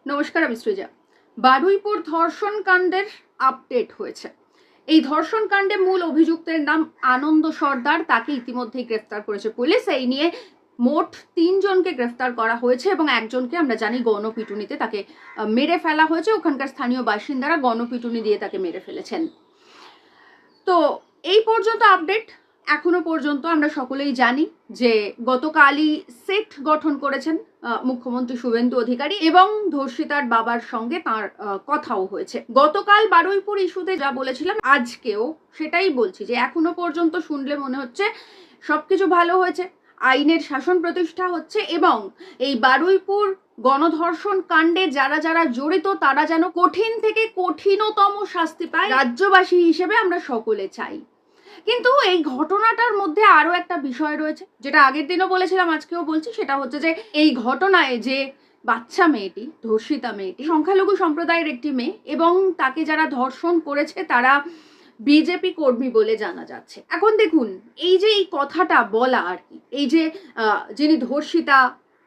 নমস্কার, আমি সৃজা। বারুইপুর ধর্ষণ কাণ্ডের আপডেট হয়েছে। এই ধর্ষণ কাণ্ডে মূল অভিযুক্তের নাম আনন্দ সর্দার। তাকে ইতিমধ্যেই গ্রেফতার করেছে পুলিশ। এই নিয়ে মোট 3 জনকে গ্রেফতার করা হয়েছে এবং একজনকে আমরা জানি গণপিটুনিতে তাকে মেরে ফেলা হয়েছে। ওখানকার স্থানীয় বাসিন্দারা গণপিটুনি দিয়ে তাকে মেরে ফেলেছেন। তো এই পর্যন্ত আপডেট। এখনো পর্যন্ত আমরা সকলেই জানি যে গতকালই সেট গঠন করেছেন মুখ্যমন্ত্রী শুভেন্দু অধিকারী এবং ধর্ষিতার বাবার সঙ্গে তার কথাও হয়েছে। গতকাল বারুইপুর ইস্যুতে যা বলেছিলাম আজকেও সেটাই বলছি যে এখনো পর্যন্ত শুনলে মনে হচ্ছে সবকিছু ভালো হয়েছে, আইনের শাসন প্রতিষ্ঠা হচ্ছে এবং এই বারুইপুর গণধর্ষণ কাণ্ডে যারা যারা জড়িত তারা যেন কঠিন থেকে কঠিনতম শাস্তি পায়, রাজ্যবাসী হিসেবে আমরা সকলে চাই। কিন্তু এই ঘটনাটার মধ্যে আরো একটা বিষয় রয়েছে, যেটা আগের দিনও বলেছিলাম আজকেও বলছি। সেটা হচ্ছে যে এই ঘটনায় যে বাচ্চা মেয়েটি, ধর্ষিতা মেয়েটি সংখ্যালঘু সম্প্রদায়ের একটি মেয়ে এবং তাকে যারা ধর্ষণ করেছে তারা বিজেপি কর্মী বলে জানা যাচ্ছে। এখন দেখুন, এই যে এই কথাটা বলা আর কি, এই যে যিনি ধর্ষিতা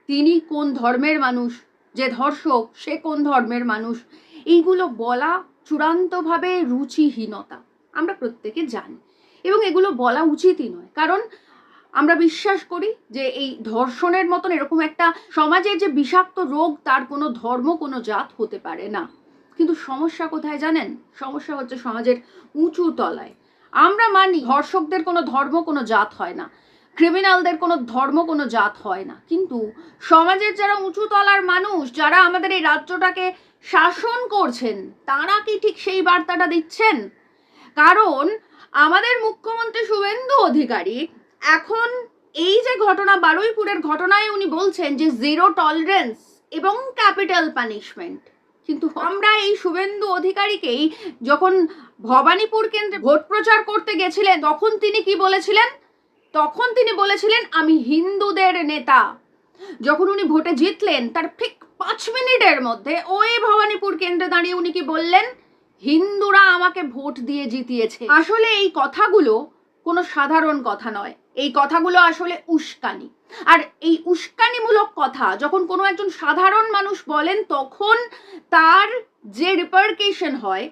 তিনি কোন ধর্মের মানুষ, যে ধর্ষক সে কোন ধর্মের মানুষ, এইগুলো বলা চূড়ান্তভাবে রুচিহীনতা, আমরা প্রত্যেকে জানি এবং এগুলো বলা উচিতই নয়। কারণ আমরা বিশ্বাস করি যে এই ধর্ষণের মতন এরকম একটা সমাজের যে বিষাক্ত রোগ তার কোনো ধর্ম কোনো জাত হতে পারে না। কিন্তু সমস্যা কোথায় জানেন? সমস্যা হচ্ছে সমাজের উঁচু তলায়। আমরা মানি ধর্ষকদের কোনো ধর্ম কোনো জাত হয় না, ক্রিমিনালদের কোনো ধর্ম কোনো জাত হয় না, কিন্তু সমাজের যারা উঁচু তলার মানুষ, যারা আমাদের এই রাজ্যটাকে শাসন করছেন, তারা কি ঠিক সেই বার্তাটা দিচ্ছেন? কারণ আমাদের মুখ্যমন্ত্রী শুভেন্দু অধিকারী এখন এই যে ঘটনা, বারুইপুরের ঘটনায় উনি বলছেন যে জিরো টলারেন্স এবং ক্যাপিটাল পানিশমেন্ট। কিন্তু আমরা এই শুভেন্দু অধিকারীকেই যখন ভবানীপুর কেন্দ্রে ভোট প্রচার করতে গেছিলেন তখন তিনি কি বলেছিলেন? তখন তিনি বলেছিলেন আমি হিন্দুদের নেতা। যখন উনি ভোটে জিতলেন তার ঠিক 5 মিনিটের মধ্যে ওই ভবানীপুর কেন্দ্রে দাঁড়িয়ে উনি কি বললেন? হিন্দুরা আমাকে ভোট দিয়ে জিতিয়েছে। আসলে এই কথাগুলো কোনো সাধারণ কথা নয়, এই কথাগুলো আসলে উস্কানি। আর এই উস্কানিমূলক কথা যখন কোনো একজন সাধারণ মানুষ বলেন তখন তার যে রিপারকেশন হয়,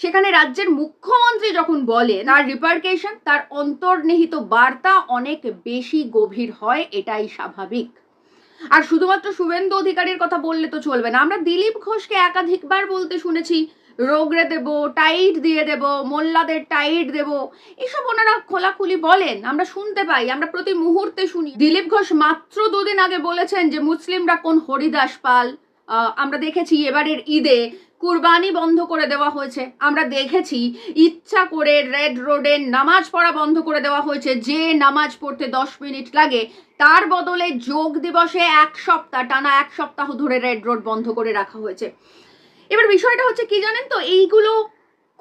সেখানে রাজ্যের মুখ্যমন্ত্রী যখন বলেন তার রিপারকেশন, তার অন্তর্নিহিত বার্তা অনেক বেশি গভীর হয়, এটাই স্বাভাবিক। আর শুধুমাত্র শুভেন্দু অধিকারীর কথা বললে তো চলবে না। আমরা দিলীপ ঘোষকে একাধিকবার বলতে শুনেছি রোগড়ে দেব, টাইট দিয়ে দেব, মোল্লাদের টাইট দেব, এসব ওনারা খোলাখুলি বলেন, আমরা শুনতে পাই, আমরা প্রতি মুহূর্তে শুনি। দিলীপ ঘোষ মাত্র 2 দিন আগে বলেছেন যে মুসলিমরা কোন হরিদাস পাল। আমরা দেখেছি এবারের ঈদে কুরবানি বন্ধ করে দেওয়া হয়েছে। আমরা দেখেছি ইচ্ছা করে রেড রোডে নামাজ পড়া বন্ধ করে দেওয়া হয়েছে। যে নামাজ পড়তে 10 মিনিট লাগে তার বদলে যোগ দিবসে 1 সপ্তাহ টানা 1 সপ্তাহ ধরে রেড রোড বন্ধ করে রাখা হয়েছে। এবার বিষয়টা হচ্ছে কি জানেন তো, এইগুলো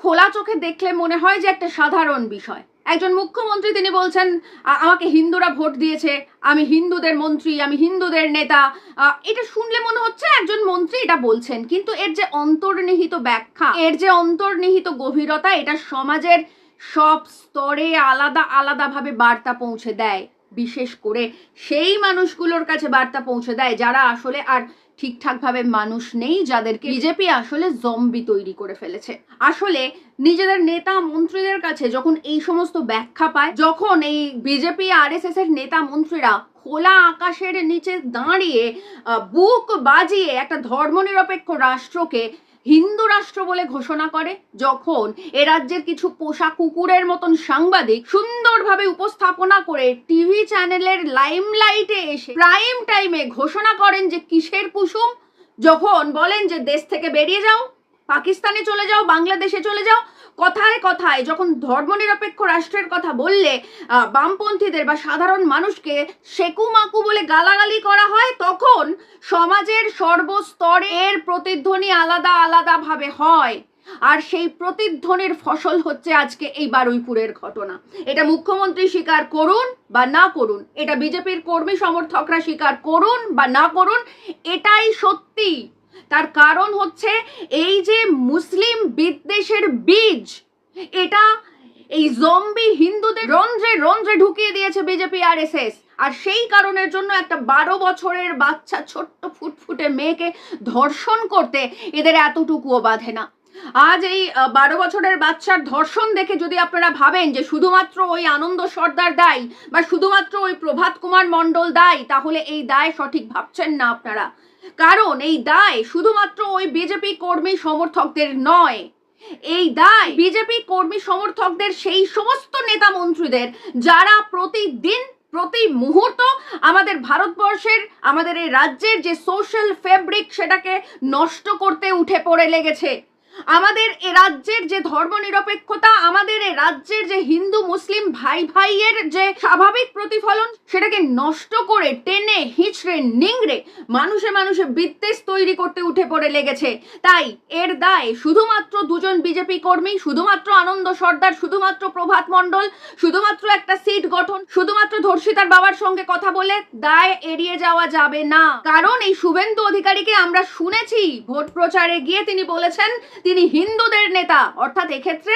খোলা চোখে দেখলে মনে হয় যে একটা সাধারণ বিষয়। একজন মুখ্যমন্ত্রী তিনি বলছেন আমাকে হিন্দুরা ভোট দিয়েছে, আমি হিন্দুদের মন্ত্রী, আমি হিন্দুদের নেতা। এটা শুনলে মনে হচ্ছে একজন মন্ত্রী এটা বলছেন, কিন্তু এর যে অন্তর্নিহিত ব্যাখ্যা, এর যে অন্তর্নিহিত গভীরতা, এটা সমাজের সব স্তরে আলাদা আলাদাভাবে বার্তা পৌঁছে দেয়। বিশেষ করে সেই মানুষগুলোর কাছে বার্তা পৌঁছে দেয় যারা আসলে আর ঠিকঠাকভাবে মানুষ নেই, যাদেরকে বিজেপি আসলে জম্বি তৈরি করে ফেলেছে। আসলে নিজেদের নেতা মন্ত্রীদের কাছে যখন এই সমস্ত ব্যাখ্যা পায়, যখন এই বিজেপি আরএসএস এর নেতা মন্ত্রীরা খোলা আকাশের নিচে দাঁড়িয়ে বুক বাজিয়ে একটা ধর্মনিরপেক্ষ রাষ্ট্রকে হিন্দু রাষ্ট্র বলে ঘোষণা করে, যখন এ রাজ্যের কিছু পোষা কুকুরের মতন সাংবাদিক সুন্দরভাবে উপস্থাপনা করে টিভি চ্যানেলের লাইমলাইটে এসে প্রাইম টাইমে ঘোষণা করেন যে কিসের কুসুম, যখন বলেন যে দেশ থেকে বেরিয়ে যাও, পাকিস্তানে চলে যাও, বাংলাদেশে চলে যাও, কথায় কথায় যখন ধর্মনিরপেক্ষ রাষ্ট্রের কথা বললে বামপন্থীদের বা সাধারণ মানুষকে সেকুমাকু বলে গালাগালি করা হয়, তখন সমাজের সর্বস্তরের প্রতিধ্বনি আলাদা আলাদাভাবে হয়। আর সেই প্রতিধ্বনির ফসল হচ্ছে আজকে এই বারুইপুরের ঘটনা। এটা মুখ্যমন্ত্রী স্বীকার করুন বা না করুন, এটা বিজেপির কর্মী সমর্থকরা স্বীকার করুন বা না করুন, এটাই সত্যি। তার কারণ হচ্ছে এই যে মুসলিম বিদ্বেষের বীজ, এটা এই জম্বি হিন্দুদের রন্ধ্রে রন্ধ্রে ঢুকিয়ে দিয়েছে বিজেপি RSS। আর সেই কারণের জন্য একটা 12 বছরের বাচ্চা ছোট্ট ফুটফুটে মেয়েকে ধর্ষণ করতে এদের এতটুকুও বাধে না। আজ এই 12 বছরের বাচ্চার ধর্ষণ দেখে যদি আপনারা ভাবেন যে শুধুমাত্র ওই আনন্দ সর্দার দায়ী বা শুধুমাত্র ওই প্রভাত কুমার মণ্ডল দায়ী, তাহলে এই দায় সঠিক ভাবছেন না আপনারা। কারণ এই দায় শুধুমাত্র ওই বিজেপি কর্মী সমর্থকদের নয়, এই দায় বিজেপি কর্মী সমর্থকদের সেই সমস্ত নেতা মন্ত্রীদের যারা প্রতিদিন প্রতি মুহূর্ত আমাদের ভারতবর্ষের, আমাদের এই রাজ্যের যে সোশ্যাল ফেব্রিক সেটাকে নষ্ট করতে উঠে পড়ে লেগেছে। আমাদের এ রাজ্যের যে ধর্মনিরপেক্ষতা, আমাদের এ রাজ্যের যে হিন্দু মুসলিম ভাই ভাইয়ের যে স্বাভাবিক প্রতিফলন, সেটাকে নষ্ট করে টেনে হিচড়ে নিংড়ে মানুষে মানুষে বিদ্বেষ তৈরি করতে উঠে পড়ে লেগেছে। তাই এর দায় শুধুমাত্র দুজন বিজেপি কর্মী, শুধুমাত্র আনন্দ সর্দার, শুধুমাত্র প্রভাত মণ্ডল, শুধুমাত্র একটা সিট গঠন, শুধুমাত্র ধর্ষিতার বাবার সঙ্গে কথা বলে দায় এড়িয়ে যাওয়া যাবে না। কারণ এই শুভেন্দু অধিকারীকে আমরা শুনেছি ভোট প্রচারে গিয়ে তিনি বলেছেন তিনি হিন্দুদের নেতা। অর্থাৎ এক্ষেত্রে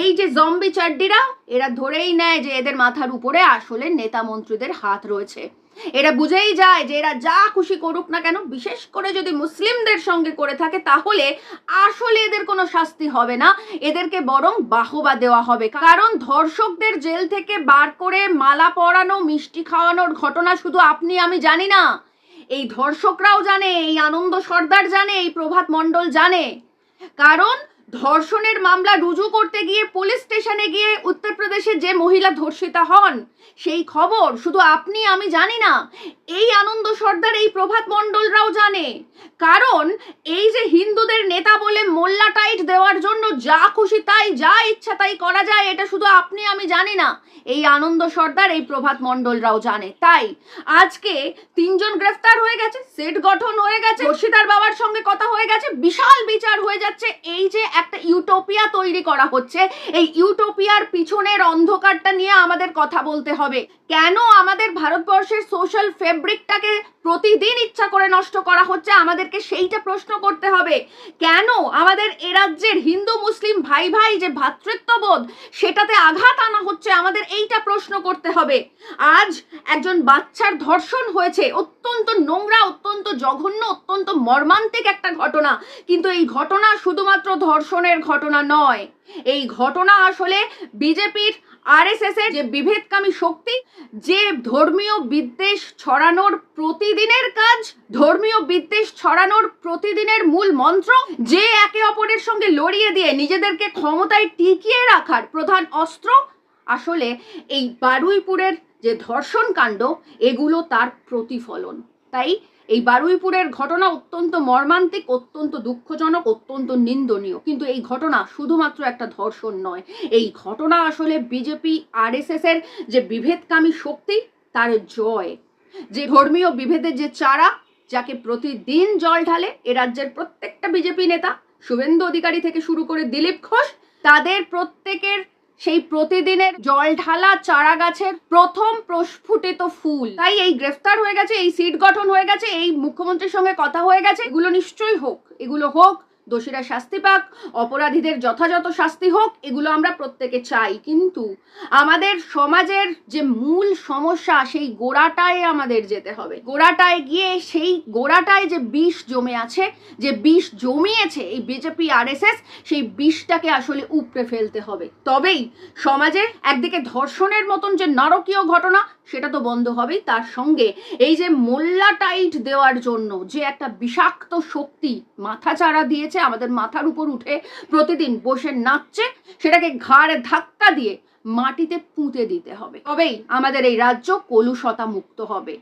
এই যে জম্বি চাড্ডিরা, এরা ধরেই নেয় যে এদের মাথার উপরে আসলে নেতা মন্ত্রীদের হাত রয়েছে। এরা বুঝেই যায় যে এরা যা খুশি করুক না কেন, বিশেষ করে যদি মুসলিমদের সঙ্গে করে থাকে, তাহলে আসলে এদের কোনো শাস্তি হবে না, এদেরকে বরং বাহবা দেওয়া হবে। কারণ ধর্ষকদের জেল থেকে বার করে মালা পরানো, মিষ্টি খাওয়ানোর ঘটনা শুধু আপনি আমি জানি না, এই ধর্ষকরাও জানে, এই আনন্দ সর্দার জানে, এই প্রভাত মণ্ডল জানে। কারণ ধর্ষণের মামলা রুজু করতে গিয়ে পুলিশ স্টেশনে গিয়ে উত্তরপ্রদেশে যে মহিলা ধর্ষিতা হন, সেই খবর শুধু আপনি আমি জানি না, এই আনন্দ সর্দার, এই প্রভাত মণ্ডলরাও জানে। কারণ এই যে হিন্দুদের নেতা বলে মোল্লা টাইট দেওয়ার জন্য যা খুশি তাই, যা ইচ্ছা তাই করা যায়, এটা শুধু আপনি আমি জানি না, এই আনন্দ সর্দার, এই প্রভাত মণ্ডলরাও জানে। তাই আজকে 3 জন গ্রেফতার হয়ে গেছে, সেট গঠন হয়ে গেছে, ধর্ষিতার বাবার সঙ্গে কথা হয়ে গেছে, বিশাল বিচার হয়ে যাচ্ছে। এই যে একটা ইউটোপিয়া তৈরি করা হচ্ছে, এই ইউটোপিয়ার পিছনের অন্ধকারটা নিয়ে আমাদের কথা বলতে হবে। কেন আমাদের ভারতবর্ষের সোশ্যাল ফেব্রিকটাকে প্রতিদিন ইচ্ছা করে নষ্ট করা হচ্ছে, আমাদেরকে সেইটা প্রশ্ন করতে হবে। কেন আমাদের এ রাজ্যের হিন্দু মুসলিম ভাই ভাই যে ভ্রাতৃত্ববোধ, সেটাতে আঘাত আনা হচ্ছে, আমাদের এইটা প্রশ্ন করতে হবে। আজ একজন বাচ্চার ধর্ষণ হয়েছে, অত্যন্ত নোংরা, অত্যন্ত জঘন্য, অত্যন্ত মর্মান্তিক একটা ঘটনা। কিন্তু এই ঘটনা শুধুমাত্র ধর্ষণের ঘটনা নয়, এই ঘটনা আসলে বিজেপির RSS এর যে বিভেদকামী শক্তি, যে ধর্মীয় বিদ্বেষ ছড়ানোর প্রতিদিনের কাজ, ধর্মীয় বিদ্বেষ ছড়ানোর প্রতিদিনের মূল মন্ত্র, যে একে অপরের সঙ্গে লড়িয়ে দিয়ে নিজেদেরকে ক্ষমতায় টিকিয়ে রাখার প্রধান অস্ত্র, আসলে এই বারুইপুরের যে ধর্ষণ কাণ্ড, এগুলো তার প্রতিফলন। তাই এই বারুইপুরের ঘটনা অত্যন্ত মর্মান্তিক, অত্যন্ত দুঃখজনক, অত্যন্ত নিন্দনীয়। কিন্তু এই ঘটনা শুধুমাত্র একটা ধর্ষণ নয়, এই ঘটনা আসলে বিজেপি RSS এর যে বিভেদকামী শক্তি তার জয়, যে ধর্মীয় বিভেদের যে চারা, যাকে প্রতিদিন জল ঢালে এ রাজ্যের প্রত্যেকটা বিজেপি নেতা, শুভেন্দু অধিকারী থেকে শুরু করে দিলীপ ঘোষ, তাদের প্রত্যেকের সেই প্রতিদিনের জল ঢালা চারা গাছের প্রথম প্রস্ফুটিত ফুল। তাই এই গ্রেফতার হয়ে গেছে, এই সিট গঠন হয়ে গেছে, এই মুখ্যমন্ত্রীর সঙ্গে কথা হয়ে গেছে, এগুলো নিশ্চয়ই হোক, এগুলো হোক, দোষীরা শাস্তি পাক, অপরাধীদের যথাযথ শাস্তি হোক, এগুলো আমরা প্রত্যেকে চাই। কিন্তু আমাদের সমাজের যে মূল সমস্যা, সেই গোড়াটায় আমাদের যেতে হবে। গোড়াটায় গিয়ে সেই গোড়াটায় যে বিষ জমে আছে, যে বিষ জমিয়েছে এই বিজেপি RSS, সেই বিষটাকে আসলে উপড়ে ফেলতে হবে। তবেই সমাজে একদিকে ধর্ষণের মতন যে নারকীয় ঘটনা, সেটা তো বন্ধ হবেই, তার সঙ্গে এই যে মোল্লা টাইট দেওয়ার জন্য যে একটা বিষাক্ত শক্তি মাথা চাড়া দিয়েছে, আমাদের মাথার উপর উঠে প্রতিদিন বসে নাচছে, সেটাকে ঘাড়ে ধাক্কা দিয়ে মাটিতে পুঁতে দিতে হবে। তবেই আমাদের এই রাজ্য কলুষতা মুক্ত হবে।